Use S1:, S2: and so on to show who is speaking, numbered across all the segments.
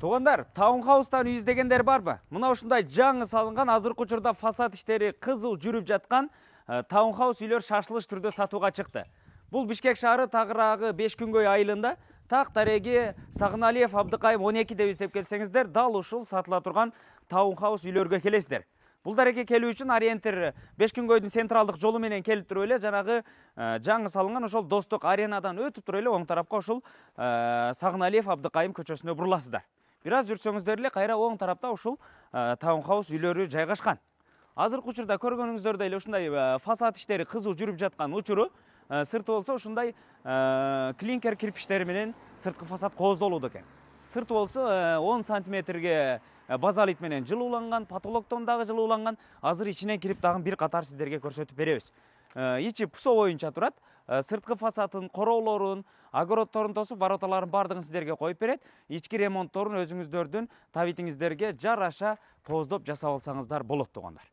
S1: Туғандар, таунхаустан үй іздегендер бар ба? Мына ушундай жаңы салынган, азыркы учурда фасад иштери кызыл жүрүп жаткан таунхаус үйлөр шашылыш түрдө сатууга чыкты. Бул Бишкек шаары тагыраагы 5 күнгөй айылында так тареги Сагыналиев Абдыкайым 12 деп издеп келсеңиздер, дал ушул сатыла турган таунхаус үйлөргө келесиздер. Бул дарекке келүү үчүн ориентир 5 күнгөйдүн централдык жолу менен келип туруп эле жанагы жаңы салынган ошол Достук аренадан өтүп туруп эле оң тарапка ушул Сагыналиев Абдыкайым көчөсүнө буруласыздар. Бир аз жүрсөңүздөр эле кайра оң тарапта ушул таунхаус үйлөрү жайгашкан. Азыркы учурда көргөнүңүздөрдөй эле ушундай фасад иштери кызуу жүрүп жаткан учуру, сырты болсо ушундай клинкер кирпичтери менен сырткы фасад кооздолууда экен. Сырты болсо 10 сантиметрге базалит менен жылууланган, потолоктон дагы жылууланган. Азыр ичинен кирип дагы бир катар сиздерге көрсөтүп беребиз. Ичи пусо боюнча турат. Сырткы фасадын короолорун, огородторун тосуп, вороталарын бардыгын сиздерге коюп берет. Ички ремонтторун өзүңүздөрдүн табитиңиздерге жараша тооздоп жасап алсаңыздар болот тугандар.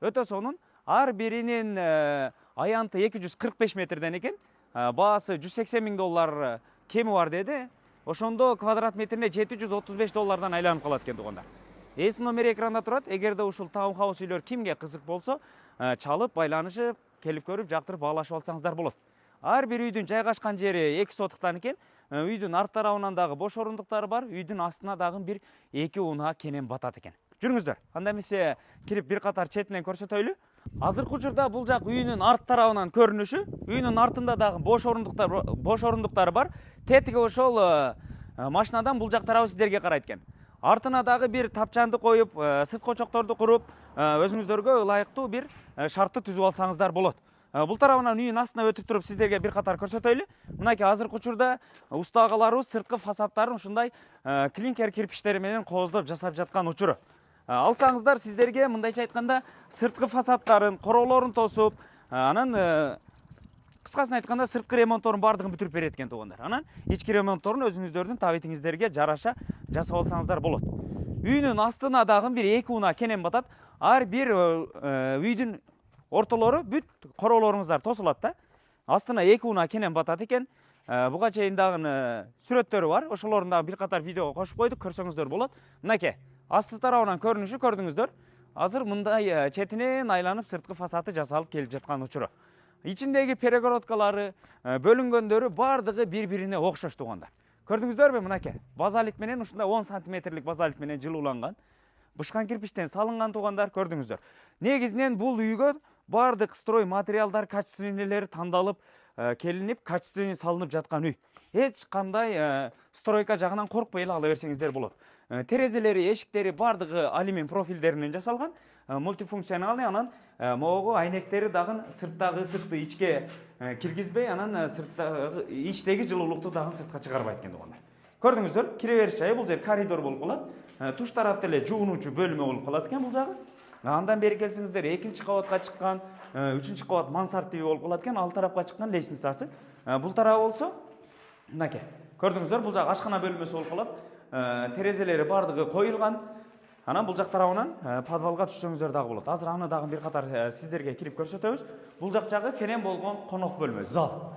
S1: Өтө сонун, ар биринин аянты 245 метрден экен. Баасы $180,000 кеми бар деди. Ошондо квадрат метрине $735 айланып калат экен тугандар. Эс номери экранда турат. Эгерде ушул таунхаус үйлөр кимге кызык болсо, чалып, байланышып, келип көрүп, жактырып баалашып алсаңыздар болот. Ар бир үйдүн жайгашкан жери 2 сотуктан экен. Үйдүн арт тарабынан дагы бош орундуктары бар. Үйдүн астына дагы бир 2 унаа кенен батат экен. Жүрүңүздөр. Анда эмесе кирип бир катар четинен көрсөтөйлү. Азыркы учурда бул жак үйүнүн арт тарабынан көрүнүшү. Үйүнүн артында дагы бош орундуктары бар. Тетиги ошол машинадан бул жак тарабы сиздерге карайт экен. Артына дагы бир тапчанды коюп, сырткы очокторду куруп, өзүңүздөргө ылайыктуу бир шартты түзүп алсаңыздар болот. Бул тарабынан үйүн астына өтүп туруп сиздерге бир катар көрсөтөйлү. Мынакей азыркы учурда уста агаларыбыз сырткы фасадтарын ушундай клинкер кирпичтери менен кооздоп жасап жаткан учуру. Алсаңыздар сиздерге мындайча айтканда сырткы фасадтарын, короолорун тосуп, анан кыскасын айтканда сырткы ремонтторун бардыгын бүтүрүп берет экен тугандар. Анан ички ремонтторун өзүңүздөрдүн табитиңиздерге жараша жасап алсаңыздар болот. Үйүнүн астына дагы бир 2 унаа кенен батат. Ар бир үйдүн ортолору бүт короолоруңуздар тосулат да. Астына 2 унаа кенен батат экен. Буга чейин дагы сүрөттөрү бар. Ошолорун дагы бир катар видеого кошуп койдук, көрсөңүздөр болот. Мынакей, асты тарабынан көрүнүшү көрдүңүздөр. Азыр мындай четинен айланып сырткы фасады жасалып келип жаткан учуру. Ичиндеги перегородкалары, бөлүнгөндөрү бардыгы бири-бирине окшош тугандар. Көрдүңүздөрбү мынакей? Базалит менен ушундай 10 сантиметрлик базалит менен жылууланган. Бышкан кирпичтен салынган тугандар, көрдүңүздөр. Негизинен бул үйгө бардык строй материалдар качественнелери тандалып, келинип, качественный салынып жаткан үй. Эч кандай стройка жагынан коркпой эле ала берсеңиздер болот. Терезелери, эшиктери бардыгы алюминий профилдеринен жасалган, мультифункционалный, анан могу айнектери дагы сырттагы ысыкты ичке киргизбей, анан сырттагы ичтеги жылуулукту дагы сыртка чыгарбайт экен тугандар. Көрдүңүздөр, кире бериш жайы, бул жер коридор болуп калат. Туш тарапта эле жуунуучу бөлмө болуп калат экен бул жагы. Андан бери келсеңиздер, 2-нчи кабатка чыккан, 3-нчи кабат мансард тиби болуп калат экен, ал тарапка чыккан лестницасы. Бул тарабы болсо, мынакей. Көрдүңүздөр, бул жак ашкана бөлмөсү болуп калат. Терезелери бардыгы коюлган. Анан бул жак тарабынан подвалга түшсөңүздөр дагы болот. Азыр аны дагы бир катар сиздерге кирип көрсөтөбүз. Бул жак жагы кенен болгон конок бөлмө, зал.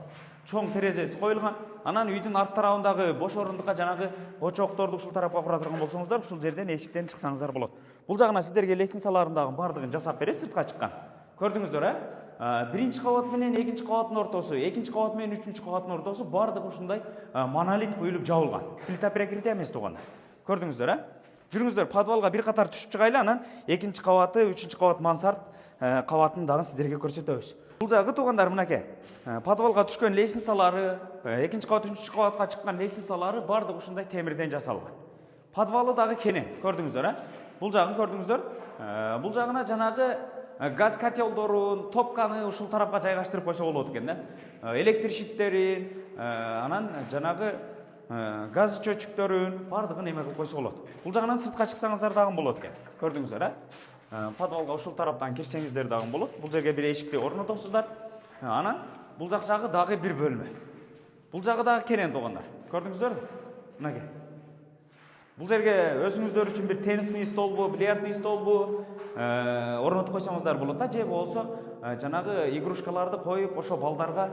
S1: Чоң терезеси коюлган. Анан үйдүн арт тарабындагы бош орундукка жанагы очокторду ушул тарапка кура турган болсоңуздар, ушул жерден эшиктен чыксаңыздар болот. Бул жагына сиздерге лестницалардын дагы бардыгын жасап берет, сыртка чыккан. Көрдүңүздөр, биринчи кабат менен экинчи кабаттын ортосу, экинчи кабат менен үчүнчү кабаттын ортосу бардыгы ушундай монолит куюлуп жабылган. Плита перекрытие эмес тугандар. Көрдүңүздөр, жүрүңүздөр, подвалга бир катар түшүп чыгайлы, анан экинчи кабаты, үчүнчү кабат мансард кабатын дагы сиздерге көрсөтөбүз. Бул жагы тугандар мынакей. Подвалга түшкөн лестницалары, экинчи кабат, үчүнчү кабатка чыккан лестницалары бардыгы ушундай темирден жасалган. Подвалы дагы кенен, көрдүңүздөр, Бул жагын көрдүңүздөр. Бул жагына жанагы газ котелдорун, топканы ушул тарапка жайгаштырып койсо болот экен да. Электр шиттерин, анан жанагы газ чөчүктөрүн бардыгын эме кылып койсо болот. Бул жагынан сыртка чыксаңыздар дагы болот экен. Көрдүңүздөр, подвалга ушул тараптан кирсеңиздер дагы болот. Бул жерге бир эшикти орнотосуздар. Анан бул жак жагы дагы бир бөлмө. Бул жагы дагы кенен тугандар. Көрдүңүздөрбү? Мынакей. Бул жерге өзүңүздөр үчүн бир теннисный столбу, бильярдный столбу орнотуп койсоңуздар болот да, же болсо жанагы игрушкаларды коюп, ошо балдарга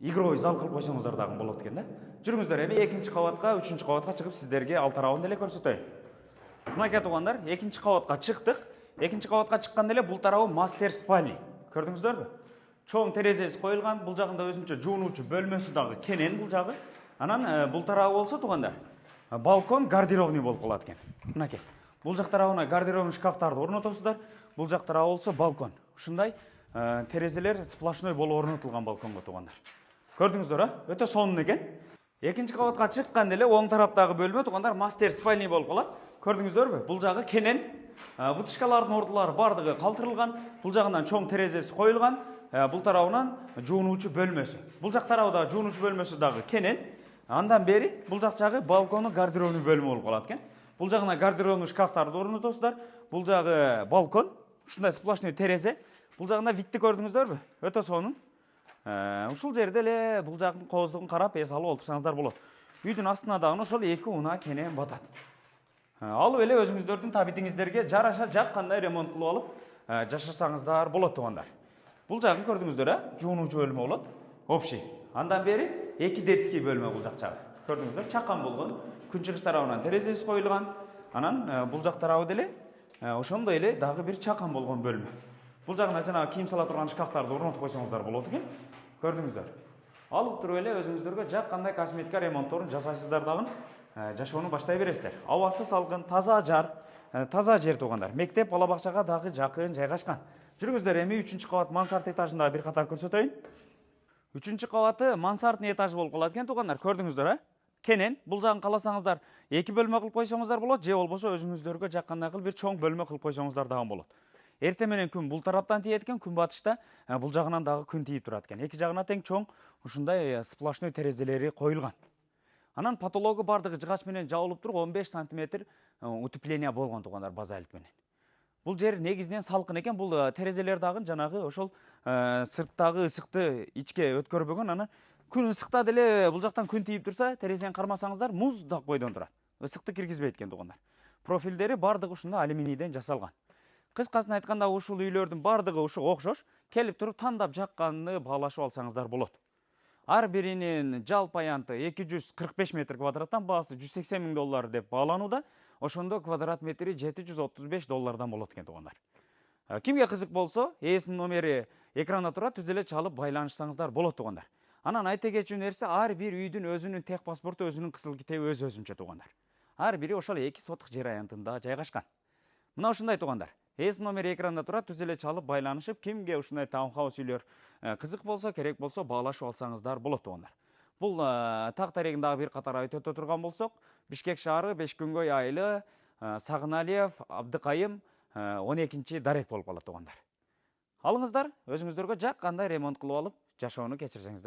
S1: игровой зал кылып койсоңуздар дагы болот экен да. Жүріңіздер, эми экинчи кабатка, үчүнчү кабатка чыгып сиздерге ал тарабын деле көрсөтөйүн. Мынакей туугандар, экинчи кабатка чыктык. Экинчи кабатка чыкканда эле бул тарабы мастер спальня. Көрдүңүздөрбү? Чоң терезеси коюлган, бул жагында өзүнчө жуунуучу бөлмөсү дагы кенен бул жагы. Анан бул тарабы болсо туугандар, балкон гардеробный болуп калат экен. Мынакей. Бул жак тарабына гардеробный шкафтарды орнотосуздар. Бул жак тарабы болсо балкон. Ушундай терезелер сплошной болуп орнотулган балконго туугандар. Көрдүңүздөр, өтө сонун экен. Экинчи кабатка чыкканда эле оң тараптагы бөлмө туугандар мастер спальня болуп калат. Көрдүңүздөрбү? Бул жагы кенен. Бутышкалардын ордулары бардыгы калтырылган. Бул жагынан чоң терезеси коюлган. Бул тарабынан жуунуучу бөлмөсү. Бул жак тарабы да жуунуучу бөлмөсү дагы кенен. Андан бери бул жак жагы балкону гардеробный бөлмө болуп калат экен. Бул жагына гардеробный шкафтарды орнотосуздар. Бул жагы балкон. Ушундай сплошной терезе. Бул жагында витти көрдүңүздөрбү? Өтө сонун. Ушул жерде эле бул жактын кооздугун карап эс алып олтурсаңыздар болот. Үйдүн астына дагы ошол 2 унаа кенен батат. Алып эле өзүңүздөрдүн табитиңиздерге жараша жаккандай ремонт кылып алып жашасаңыздар болот туугандар. Бул жагын көрдүңүздөр, жуунуучу бөлмө болот. Общий. Андан бери 2 детский бөлмө бул жак жагы. Көрдүңүздөр, чакан болгон. Күнчыгыш тарабынан терезеси коюлган. Анан бул жак тарабы деле ошондой эле дагы бир чакан болгон бөлмө. Бул жагына жана кийим сала турган шкафтарды орнотуп койсоңуздар болот экен. Көрдүңүздөр. Алып туруп эле өзүңүздөргө жаккандай косметика ремонтторун жасайсыздар дагы жашоону баштай бересиздер. Абасы салкын, таза жер туугандар. Мектеп, бала бакчага дагы жакын жайгашкан. Жүрүңүздөр, эми 3-кабат мансард этажында бир катар көрсөтөйүн. 3-кабаты мансардын этажы болуп калат экен туугандар. Көрдүңүздөр, кенен. Бул жагын каласаңыздар 2 бөлмө кылып койсоңуздар болот, же болбосо өзүңүздөргө жаккандай кылып бир чоң бөлмө кылып койсоңуздар дагы болот. Эртең менен күн бул тараптан тиет экен, күн батышта бул жагынан дагы күн тийип турат экен. Эки жагына тең чоң ушундай сплошной терезелери коюлган. Анан потологу бардыгы жыгач менен жабылып туруп 15 сантиметр утепление болгон туугандар базальт менен. Бул жер негизинен салкын экен, бул терезелер дагы жанагы ошол сырттагы ысыкты ичке өткөрбөгөн. Анан күн ысыкта деле бул жактан күн тийип турса, терезени кармасаңыздар муздак бойдон турат.Ысыкты киргизбейт экен туугандар. Профилдери бардыгы ушундай алюминийден жасалган. Кыскасын айтканда ушул үйлөрдүн бардыгы ушу окшош, келип туруп тандап жакканды баалашып алсаңыздар болот. Ар биринин жалпы аянты 245 метр квадраттан, баасы $180,000 деп бааланууда. Ошондо квадрат метри $735 болот экен туугандар. Кимге кызык болсо, ээсинин номери экранда турат, түз эле чалып байланышсаңыздар болот туугандар. Анан айта кетчү нерсе, ар бир үйдүн өзүнүн тех паспорту, өзүнүн кызыл китеби өз-өзүнчө туугандар. Ар бири ошол 2 сотук жер аянтында жайгашкан. Мына ушундай туугандар. Ээсинин номери экранда турат, түз эле чалып байланышып, кимге ушундай таунхаус үйлөр кызык болсо, керек болсо баалашып алсаңыздар болот туугандар. Бул так тарегиндагы бир катар айта өтө турган болсок, Бишкек шаары Бешкөнгөй айылы Сагыналиев Абдыкайым 12-чи дарек болуп калат туугандар. Алыңыздар, өзүңүздөргө жаккандай ремонт кылып алып, жашоону кечирсеңиздер